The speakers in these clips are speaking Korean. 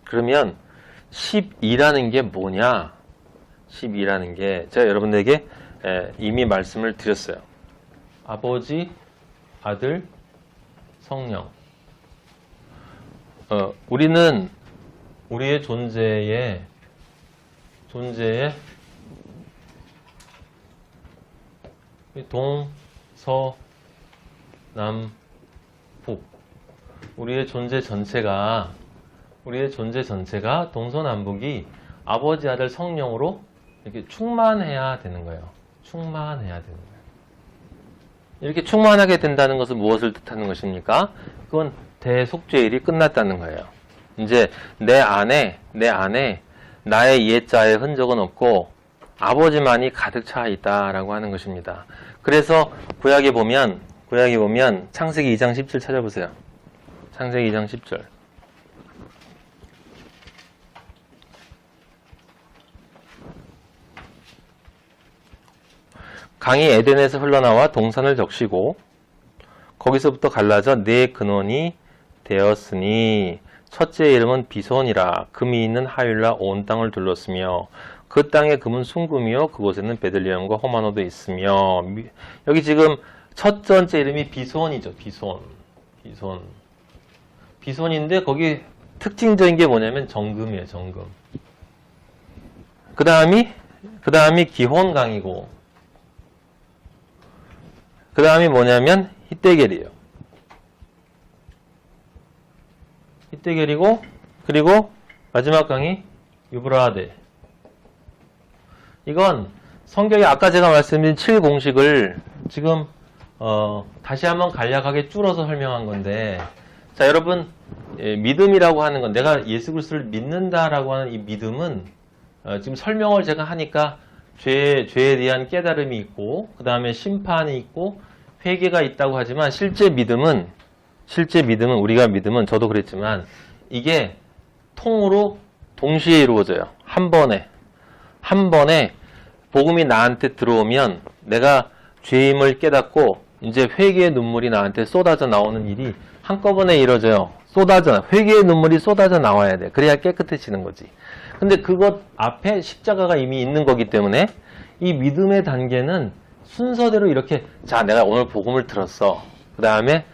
그러면 12라는 게 뭐냐? 12라는 게 제가 여러분들에게 이미 말씀을 드렸어요. 아버지, 아들, 성령. 우리는 우리의 존재에 동, 서, 남, 북. 우리의 존재 전체가 동서남북이 아버지, 아들, 성령으로 이렇게 충만해야 되는 거예요. 충만해야 되는 거예요. 이렇게 충만하게 된다는 것은 무엇을 뜻하는 것입니까? 그건 대속죄일이 끝났다는 거예요. 이제 내 안에 나의 옛자의 흔적은 없고 아버지만이 가득 차 있다라고 하는 것입니다. 그래서 구약에 보면 창세기 2장 10절 찾아보세요. 창세기 2장 10절. 강이 에덴에서 흘러나와 동산을 적시고 거기서부터 갈라져 네 근원이 되었으니 첫째의 이름은 비손이라 금이 있는 하윌라 온 땅을 둘렀으며 그 땅의 금은 순금이요 그곳에는 베들레헴과 호마노도 있으며 여기 지금 첫 번째 이름이 비손이죠. 비손인데 거기 특징적인 게 뭐냐면 정금이에요. 정금. 그 다음이 기혼강이고 그 다음이 뭐냐면 히데겔이에요. 히데겔이고 그리고 마지막 강이 유브라데. 이건 성경에 아까 제가 말씀드린 7공식을 지금 다시 한번 간략하게 줄여서 설명한 건데 자 여러분 믿음이라고 하는 건 내가 예수 그리스도를 믿는다라고 하는 이 믿음은 지금 설명을 제가 하니까 죄에 대한 깨달음이 있고 그 다음에 심판이 있고 회개가 있다고 하지만 실제 믿음은 우리가 믿음은 저도 그랬지만 이게 통으로 동시에 이루어져요. 한 번에 복음이 나한테 들어오면 내가 죄임을 깨닫고 이제 회개의 눈물이 나한테 쏟아져 나오는 일이 한꺼번에 이루어져요. 회개의 눈물이 쏟아져 나와야 돼. 그래야 깨끗해지는 거지. 근데 그것 앞에 십자가가 이미 있는 거기 때문에 이 믿음의 단계는 순서대로 이렇게 자 내가 오늘 복음을 들었어. 그 다음에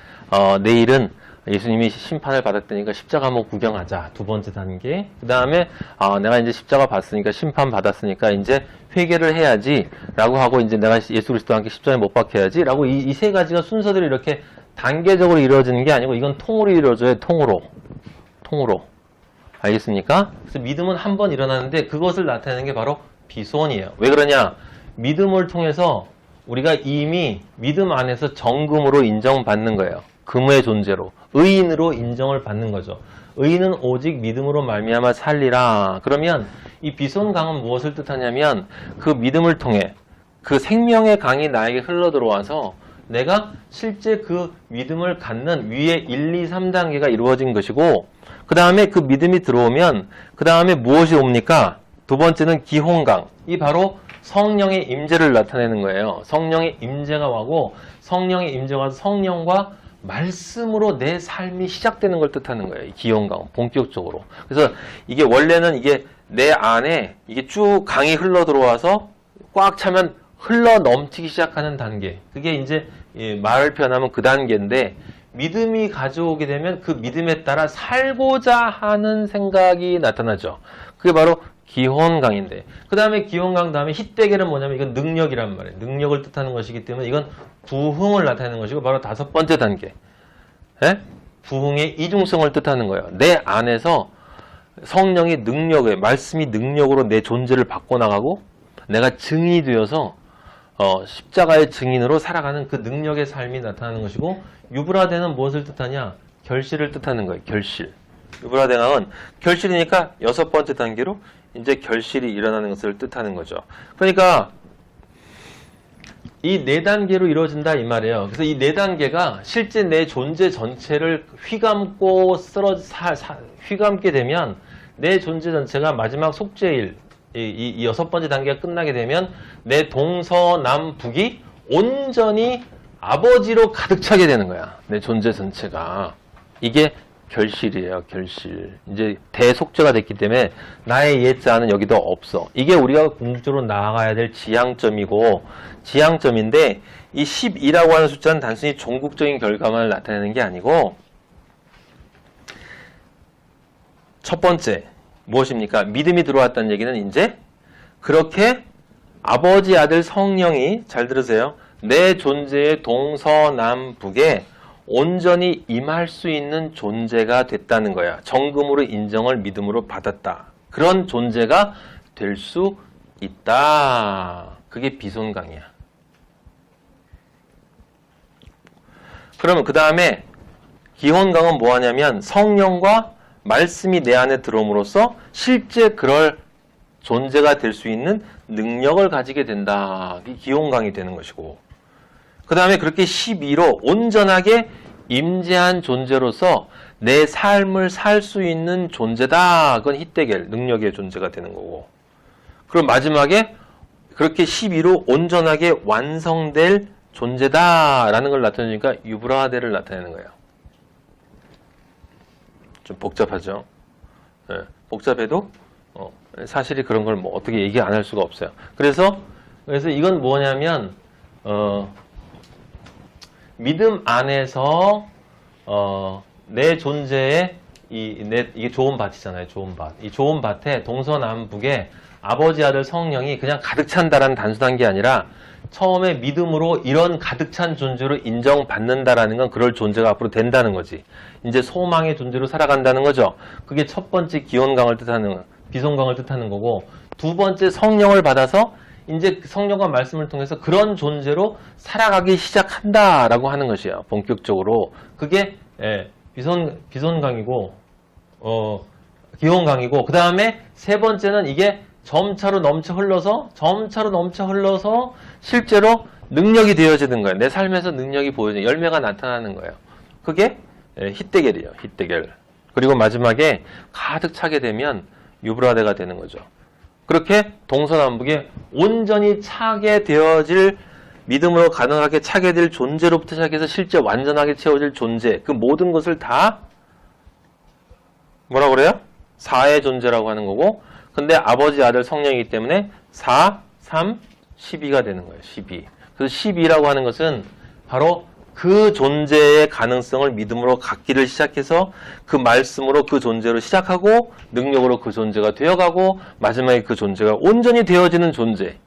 내일은 예수님이 심판을 받았다니까 십자가 한번 구경하자. 두 번째 단계. 그 다음에 내가 이제 십자가 봤으니까 심판 받았으니까 이제 회개를 해야지 라고 하고 이제 내가 예수 그리스도와 함께 십자가에 못 박혀야지 라고 이 세 가지가 순서대로 이렇게 단계적으로 이루어지는 게 아니고 이건 통으로 이루어져요. 통으로. 알겠습니까? 그래서 믿음은 한 번 일어나는데 그것을 나타내는 게 바로 비소원이에요. 왜 그러냐? 믿음을 통해서 우리가 이미 믿음 안에서 정금으로 인정받는 거예요. 금의 존재로. 의인으로 인정을 받는 거죠. 의인은 오직 믿음으로 말미암아 살리라. 그러면 이 비손강은 무엇을 뜻하냐면 그 믿음을 통해 그 생명의 강이 나에게 흘러들어와서 내가 실제 그 믿음을 갖는 위에 1, 2, 3단계가 이루어진 것이고 그 다음에 그 믿음이 들어오면 그 다음에 무엇이 옵니까? 두 번째는 기혼강. 이 바로 성령의 임재를 나타내는 거예요. 성령의 임재가 와고 성령의 임재가 와서 성령과 말씀으로 내 삶이 시작되는 걸 뜻하는 거예요. 이 기혼강 본격적으로. 그래서 이게 원래는 이게 내 안에 이게 쭉 강이 흘러 들어와서 꽉 차면 흘러 넘치기 시작하는 단계. 그게 이제 말을 표현하면 그 단계인데 믿음이 가져오게 되면 그 믿음에 따라 살고자 하는 생각이 나타나죠. 그게 바로 기혼강인데 그 다음에 기혼강 다음에 히데겔은 뭐냐면 이건 능력이란 말이에요. 능력을 뜻하는 것이기 때문에 이건 부흥을 나타내는 것이고 바로 다섯 번째 단계 부흥의 이중성을 뜻하는 거예요. 내 안에서 성령의 능력에 말씀이 능력으로 내 존재를 바꿔나가고 내가 증인이 되어서 십자가의 증인으로 살아가는 그 능력의 삶이 나타나는 것이고 유브라데는 무엇을 뜻하냐? 결실을 뜻하는 거예요. 결실. 유브라데강은 결실이니까 여섯 번째 단계로 이제 결실이 일어나는 것을 뜻하는 거죠. 그러니까 이 네 단계로 이루어진다 이 말이에요. 그래서 이 네 단계가 실제 내 존재 전체를 휘감게 되면 내 존재 전체가 마지막 속죄일 이 여섯 번째 단계가 끝나게 되면 내 동서남북이 온전히 아버지로 가득 차게 되는 거야. 내 존재 전체가. 이게 결실이에요, 결실. 이제 대속죄가 됐기 때문에 나의 옛자는 여기도 없어. 이게 우리가 궁극적으로 나아가야 될 지향점이고, 지향점인데, 이 12라고 하는 숫자는 단순히 종국적인 결과만을 나타내는 게 아니고, 첫 번째, 무엇입니까? 믿음이 들어왔다는 얘기는 이제, 그렇게 아버지, 아들, 성령이, 잘 들으세요. 내 존재의 동서남북에 온전히 임할 수 있는 존재가 됐다는 거야. 정금으로 인정을 믿음으로 받았다. 그런 존재가 될 수 있다. 그게 비손강이야. 그러면 그 다음에 기혼강은 뭐 하냐면 성령과 말씀이 내 안에 들어옴으로써 실제 그럴 존재가 될 수 있는 능력을 가지게 된다. 이게 기혼강이 되는 것이고, 그 다음에 그렇게 12로 온전하게 임재한 존재로서 내 삶을 살 수 있는 존재다. 그건 히데겔, 능력의 존재가 되는 거고, 그럼 마지막에 그렇게 12로 온전하게 완성될 존재다라는 걸 나타내니까 유브라데를 나타내는 거예요. 좀 복잡하죠? 네, 복잡해도 사실이 그런 걸 뭐 어떻게 얘기 안 할 수가 없어요. 그래서 이건 뭐냐면 믿음 안에서 내 존재에 이게 좋은 밭이잖아요. 좋은 밭. 이 좋은 밭에 동서남북에 아버지, 아들, 성령이 그냥 가득 찬다라는 단순한 게 아니라 처음에 믿음으로 이런 가득 찬 존재로 인정받는다라는 건 그럴 존재가 앞으로 된다는 거지. 이제 소망의 존재로 살아간다는 거죠. 그게 첫 번째 기원강을 뜻하는, 비손강을 뜻하는 거고, 두 번째 성령을 받아서 이제 성령과 말씀을 통해서 그런 존재로 살아가기 시작한다라고 하는 것이에요. 본격적으로. 그게 비손강이고 기원강이고, 그 다음에 세 번째는 이게 점차로 넘쳐 흘러서 실제로 능력이 되어지는 거예요. 내 삶에서 능력이 보여지는, 열매가 나타나는 거예요. 그게 히데겔이에요. 히데겔. 그리고 마지막에 가득 차게 되면 유브라데가 되는 거죠. 그렇게 동서남북에 온전히 차게 되어질, 믿음으로 가능하게 차게 될 존재로부터 시작해서 실제 완전하게 채워질 존재, 그 모든 것을 다 뭐라고 그래요? 4의 존재라고 하는 거고, 근데 아버지, 아들, 성령이기 때문에 4, 3, 12가 되는 거예요. 12. 그래서 12라고 하는 것은 바로 그 존재의 가능성을 믿음으로 갖기를 시작해서 그 말씀으로 그 존재로 시작하고 능력으로 그 존재가 되어가고 마지막에 그 존재가 온전히 되어지는 존재.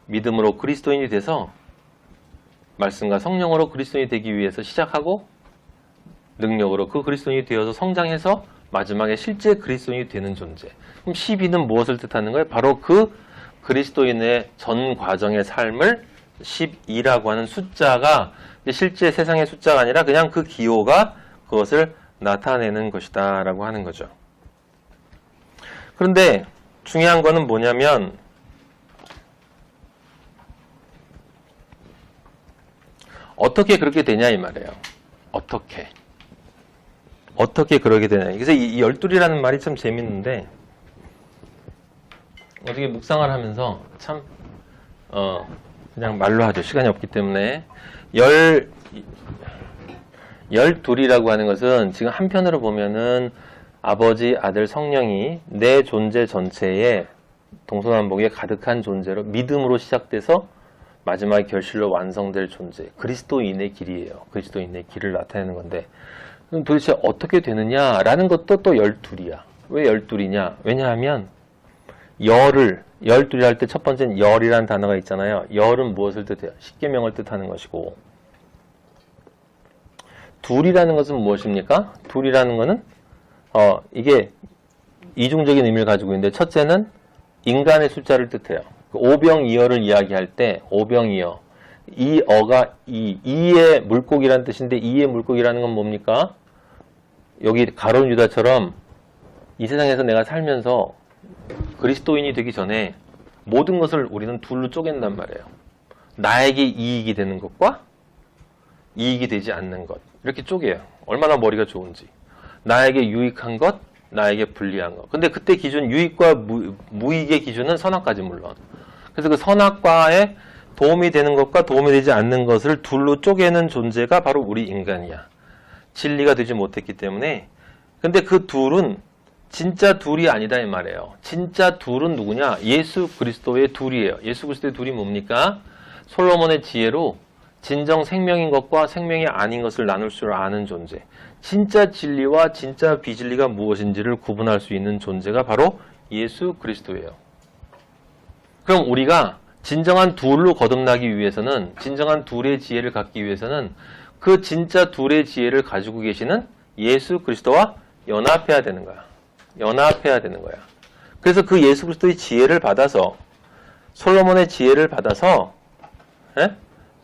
믿음으로 그리스도인이 돼서 말씀과 성령으로 그리스도인이 되기 위해서 시작하고 능력으로 그 그리스도인이 되어서 성장해서 마지막에 실제 그리스도인이 되는 존재. 그럼 12는 무엇을 뜻하는 거예요? 바로 그 그리스도인의 전 과정의 삶을 12라고 하는 숫자가 실제 세상의 숫자가 아니라 그냥 그 기호가 그것을 나타내는 것이다 라고 하는 거죠. 그런데 중요한 거는 뭐냐면 어떻게 그렇게 되냐 이 말이에요. 어떻게 그러게 되냐. 그래서 이 열둘이라는 말이 참 재밌는데 어떻게 묵상을 하면서 참 그냥 말로 하죠. 시간이 없기 때문에. 열둘이라고 하는 것은 지금 한편으로 보면은 아버지, 아들, 성령이 내 존재 전체에 동서남북에 가득한 존재로 믿음으로 시작돼서 마지막 결실로 완성될 존재. 그리스도인의 길이에요. 그리스도인의 길을 나타내는 건데 그럼 도대체 어떻게 되느냐라는 것도 또 열둘이야. 왜 열둘이냐? 왜냐하면 열둘이 할 때 첫 번째는 열이라는 단어가 있잖아요. 열은 무엇을 뜻해요? 십계명을 뜻하는 것이고, 둘이라는 것은 무엇입니까? 둘이라는 것은 이게 이중적인 의미를 가지고 있는데 첫째는 인간의 숫자를 뜻해요. 오병이어를 이야기할 때 오병이어, 이 어가 이의 물고기라는 뜻인데 이의 물고기라는 건 뭡니까? 여기 가룟 유다처럼 이 세상에서 내가 살면서 그리스도인이 되기 전에 모든 것을 우리는 둘로 쪼갠단 말이에요. 나에게 이익이 되는 것과 이익이 되지 않는 것. 이렇게 쪼개요. 얼마나 머리가 좋은지. 나에게 유익한 것, 나에게 불리한 것. 근데 그때 기준, 유익과 무익의 기준은 선악과지 물론. 그래서 그 선악과에 도움이 되는 것과 도움이 되지 않는 것을 둘로 쪼개는 존재가 바로 우리 인간이야. 진리가 되지 못했기 때문에. 근데 그 둘은 진짜 둘이 아니다 이 말이에요. 진짜 둘은 누구냐? 예수 그리스도의 둘이에요. 예수 그리스도의 둘이 뭡니까? 솔로몬의 지혜로 진정 생명인 것과 생명이 아닌 것을 나눌 줄 아는 존재. 진짜 진리와 진짜 비진리가 무엇인지를 구분할 수 있는 존재가 바로 예수 그리스도예요. 그럼 우리가 진정한 둘로 거듭나기 위해서는, 진정한 둘의 지혜를 갖기 위해서는 그 진짜 둘의 지혜를 가지고 계시는 예수 그리스도와 연합해야 되는 거야. 연합해야 되는 거야. 그래서 그 예수 그리스도의 지혜를 받아서, 솔로몬의 지혜를 받아서,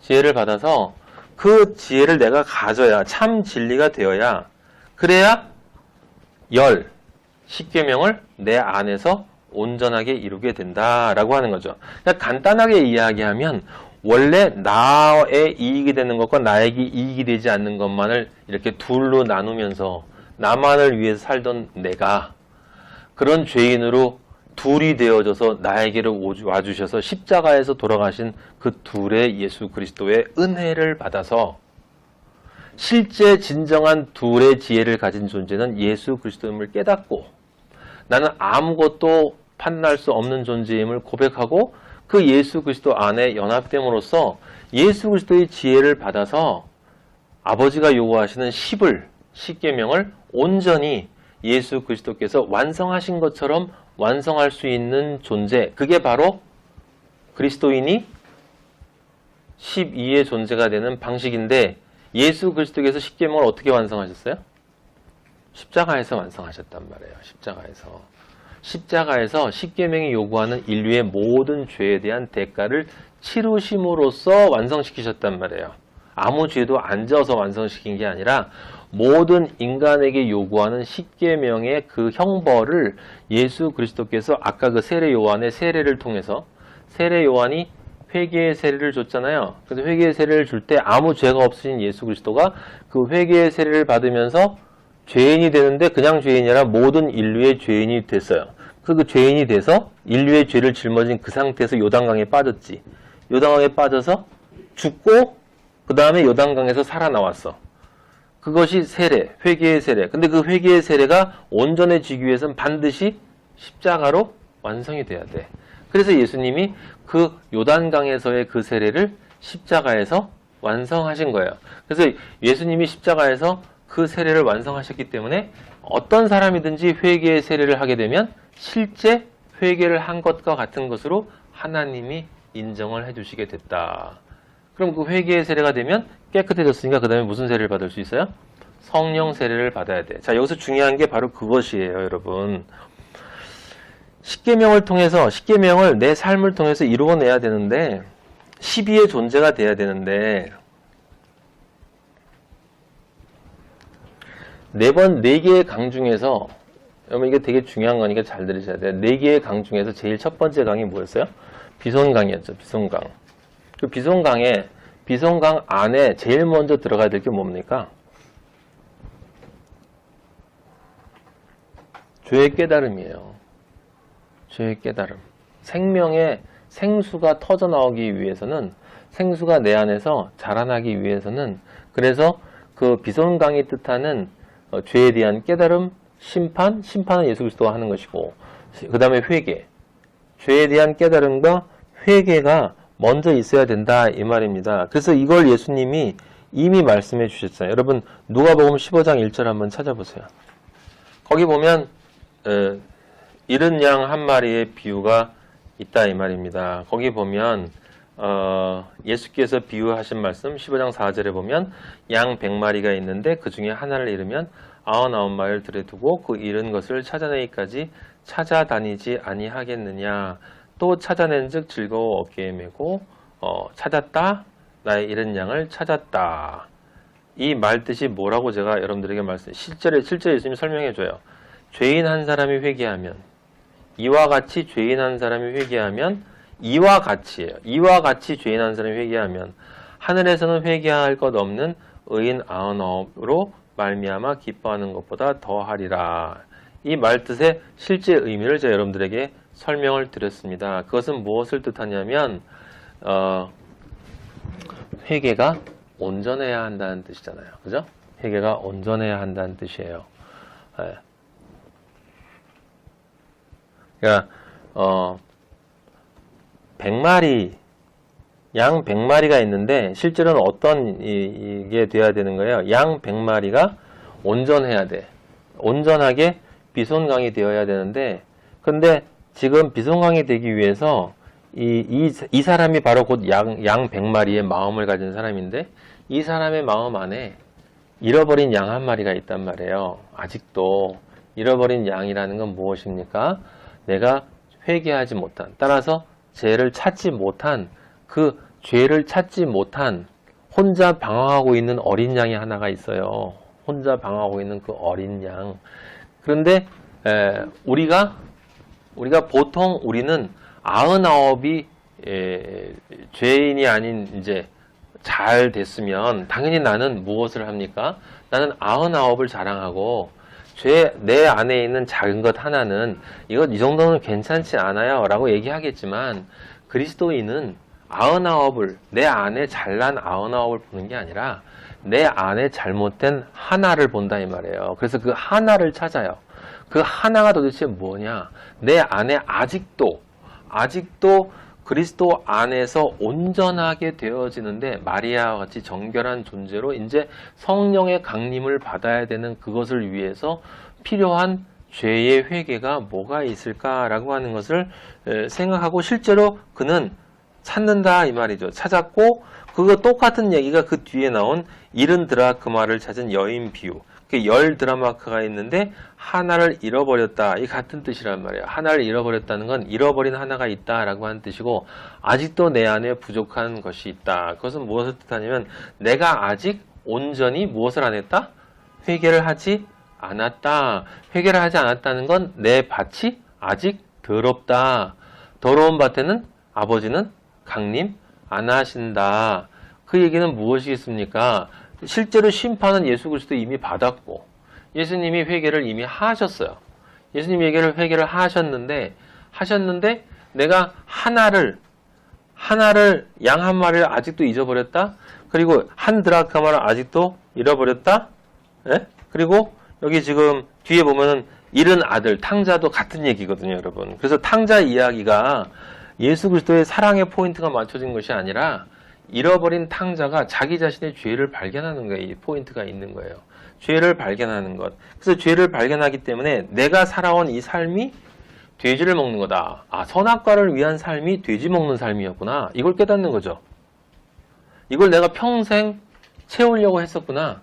지혜를 받아서 그 지혜를 내가 가져야, 참 진리가 되어야, 그래야 십계명을 내 안에서 온전하게 이루게 된다라고 하는 거죠. 그러니까 간단하게 이야기하면 원래 나의 이익이 되는 것과 나에게 이익이 되지 않는 것만을 이렇게 둘로 나누면서 나만을 위해서 살던 내가 그런 죄인으로 둘이 되어져서 나에게로 와주셔서 십자가에서 돌아가신 그 둘의 예수 그리스도의 은혜를 받아서 실제 진정한 둘의 지혜를 가진 존재는 예수 그리스도임을 깨닫고 나는 아무것도 판단할 수 없는 존재임을 고백하고 그 예수 그리스도 안에 연합됨으로써 예수 그리스도의 지혜를 받아서 아버지가 요구하시는 십계명을 온전히 예수 그리스도께서 완성하신 것처럼 완성할 수 있는 존재, 그게 바로 그리스도인이 12의 존재가 되는 방식인데, 예수 그리스도께서 십계명을 어떻게 완성하셨어요? 십자가에서 완성하셨단 말이에요. 십자가에서 십계명이 요구하는 인류의 모든 죄에 대한 대가를 치르심으로써 완성시키셨단 말이에요. 아무 죄도 안 져서 완성시킨 게 아니라 모든 인간에게 요구하는 십계명의 그 형벌을 예수 그리스도께서 아까 그 세례 요한의 세례를 통해서, 세례 요한이 회개의 세례를 줬잖아요. 그래서 회개의 세례를 줄 때 아무 죄가 없으신 예수 그리스도가 그 회개의 세례를 받으면서 죄인이 되는데 그냥 죄인이 아니라 모든 인류의 죄인이 됐어요. 그 죄인이 돼서 인류의 죄를 짊어진 그 상태에서 요단강에 빠졌지. 요단강에 빠져서 죽고 그 다음에 요단강에서 살아나왔어. 그것이 세례, 회개의 세례. 근데 그 회개의 세례가 온전해지기 위해서는 반드시 십자가로 완성이 돼야 돼. 그래서 예수님이 그 요단강에서의 그 세례를 십자가에서 완성하신 거예요. 그래서 예수님이 십자가에서 그 세례를 완성하셨기 때문에 어떤 사람이든지 회개의 세례를 하게 되면 실제 회개를 한 것과 같은 것으로 하나님이 인정을 해주시게 됐다. 그럼 그 회개의 세례가 되면 깨끗해졌으니까 그 다음에 무슨 세례를 받을 수 있어요? 성령 세례를 받아야 돼. 자, 여기서 중요한 게 바로 그것이에요, 여러분. 십계명을 통해서, 십계명을 내 삶을 통해서 이루어내야 되는데, 12의 존재가 돼야 되는데, 네 개의 강 중에서, 여러분 이게 되게 중요한 거니까 잘 들으셔야 돼요. 4개의 강 중에서 제일 첫 번째 강이 뭐였어요? 비손강이었죠, 비손강. 그 비손강 안에 제일 먼저 들어가야 될 게 뭡니까? 죄의 깨달음이에요. 죄의 깨달음. 생명의 생수가 터져 나오기 위해서는, 생수가 내 안에서 자라나기 위해서는, 그래서 그 비손강이 뜻하는 죄에 대한 깨달음, 심판은 예수 그리스도가 하는 것이고, 그 다음에 회개. 죄에 대한 깨달음과 회개가 먼저 있어야 된다 이 말입니다. 그래서 이걸 예수님이 이미 말씀해 주셨어요. 여러분 누가복음 15장 1절 한번 찾아보세요. 거기 보면 잃은 양 한 마리의 비유가 있다 이 말입니다. 거기 보면 예수께서 비유하신 말씀 15장 4절에 보면 양 100마리가 있는데 그 중에 하나를 잃으면 99마리를 들여두고 그 잃은 것을 찾아내기까지 찾아다니지 아니하겠느냐. 또 찾아낸즉 즐거워 어깨에 메고 찾았다. 나의 잃은 양을 찾았다. 이 말 뜻이 뭐라고 제가 여러분들에게 실제 예수님이 설명해 줘요. 죄인 한 사람이 회개하면, 이와 같이 죄인 한 사람이 회개하면, 이와 같이예요. 이와 같이 죄인 한 사람이 회개하면 하늘에서는 회개할 것 없는 의인 99으로 말미암아 기뻐하는 것보다 더하리라. 이 말 뜻의 실제 의미를 제가 여러분들에게 설명을 드렸습니다. 그것은 무엇을 뜻하냐면 회개가 온전해야 한다는 뜻이잖아요. 그죠? 회개가 온전해야 한다는 뜻이에요. 예. 그러니까 100마리 양 100마리가 있는데 실제로는 어떤 이게 돼야 되는 거예요. 양 100마리가 온전해야 돼. 온전하게 비손강이 되어야 되는데 근데 지금 비손강이 되기 위해서 이 사람이 바로 곧 양 100마리의 마음을 가진 사람인데 이 사람의 마음 안에 잃어버린 양 한 마리가 있단 말이에요. 아직도 잃어버린 양이라는 건 무엇입니까? 내가 회개하지 못한, 따라서 죄를 찾지 못한 그 죄를 찾지 못한 혼자 방황하고 있는 어린 양이 하나가 있어요. 혼자 방황하고 있는 그 어린 양. 그런데 우리가 보통 우리는 99이 죄인이 아닌 이제 잘 됐으면 당연히 나는 무엇을 합니까? 나는 99을 자랑하고 내 안에 있는 작은 것 하나는 이 정도는 괜찮지 않아요 라고 얘기하겠지만 그리스도인은 99을 내 안에 잘난 99을 보는 게 아니라 내 안에 잘못된 하나를 본다 이 말이에요. 그래서 그 하나를 찾아요. 그 하나가 도대체 뭐냐? 내 안에 아직도 그리스도 안에서 온전하게 되어지는데 마리아와 같이 정결한 존재로 이제 성령의 강림을 받아야 되는 그것을 위해서 필요한 죄의 회개가 뭐가 있을까라고 하는 것을 생각하고 실제로 그는 찾는다 이 말이죠. 찾았고 그거 똑같은 얘기가 그 뒤에 나온 70드라크마를 찾은 여인 비유. 10드라마크가 있는데 하나를 잃어버렸다. 이 같은 뜻이란 말이에요. 하나를 잃어버렸다는 건 잃어버린 하나가 있다라고 하는 뜻이고 아직도 내 안에 부족한 것이 있다. 그것은 무엇을 뜻하냐면 내가 아직 온전히 무엇을 안 했다? 회개를 하지 않았다. 회개를 하지 않았다는 건 내 밭이 아직 더럽다. 더러운 밭에는 아버지는 강림 안 하신다. 그 얘기는 무엇이겠습니까? 실제로 심판은 예수 그리스도 이미 받았고 예수님이 회개를 이미 하셨어요. 예수님이 회개를 하셨는데 내가 하나를 양 한 마리를 아직도 잊어버렸다. 그리고 한 드라크마를 아직도 잃어버렸다. 예? 그리고 여기 지금 뒤에 보면은 잃은 아들 탕자도 같은 얘기거든요, 여러분. 그래서 탕자 이야기가 예수 그리스도의 사랑의 포인트가 맞춰진 것이 아니라 잃어버린 탕자가 자기 자신의 죄를 발견하는 거예요. 이 포인트가 있는 거예요. 죄를 발견하는 것. 그래서 죄를 발견하기 때문에 내가 살아온 이 삶이 돼지를 먹는 거다. 아, 선악과를 위한 삶이 돼지 먹는 삶이었구나. 이걸 깨닫는 거죠. 이걸 내가 평생 채우려고 했었구나.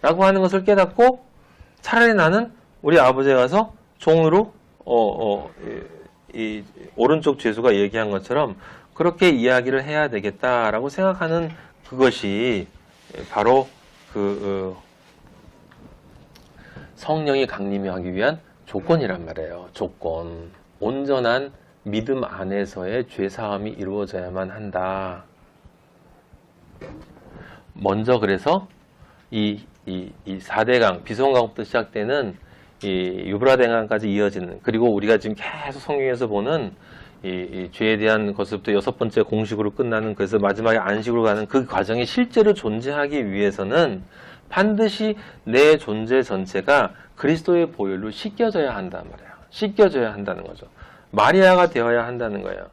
라고 하는 것을 깨닫고 차라리 나는 우리 아버지에 가서 종으로 이 오른쪽 죄수가 얘기한 것처럼 그렇게 이야기를 해야 되겠다라고 생각하는 그것이 바로 성령이 강림하기 위한 조건이란 말이에요. 조건. 온전한 믿음 안에서의 죄사함이 이루어져야만 한다. 먼저 그래서 이 4대강, 비손강부터 시작되는 이 유브라데강까지 이어지는, 그리고 우리가 지금 계속 성경에서 보는 이 죄에 대한 것부터 6번째 공식으로 끝나는, 그래서 마지막에 안식으로 가는 그 과정이 실제로 존재하기 위해서는 반드시 내 존재 전체가 그리스도의 보혈로 씻겨져야 한단 말이에요. 씻겨져야 한다는 거죠. 마리아가 되어야 한다는 거예요.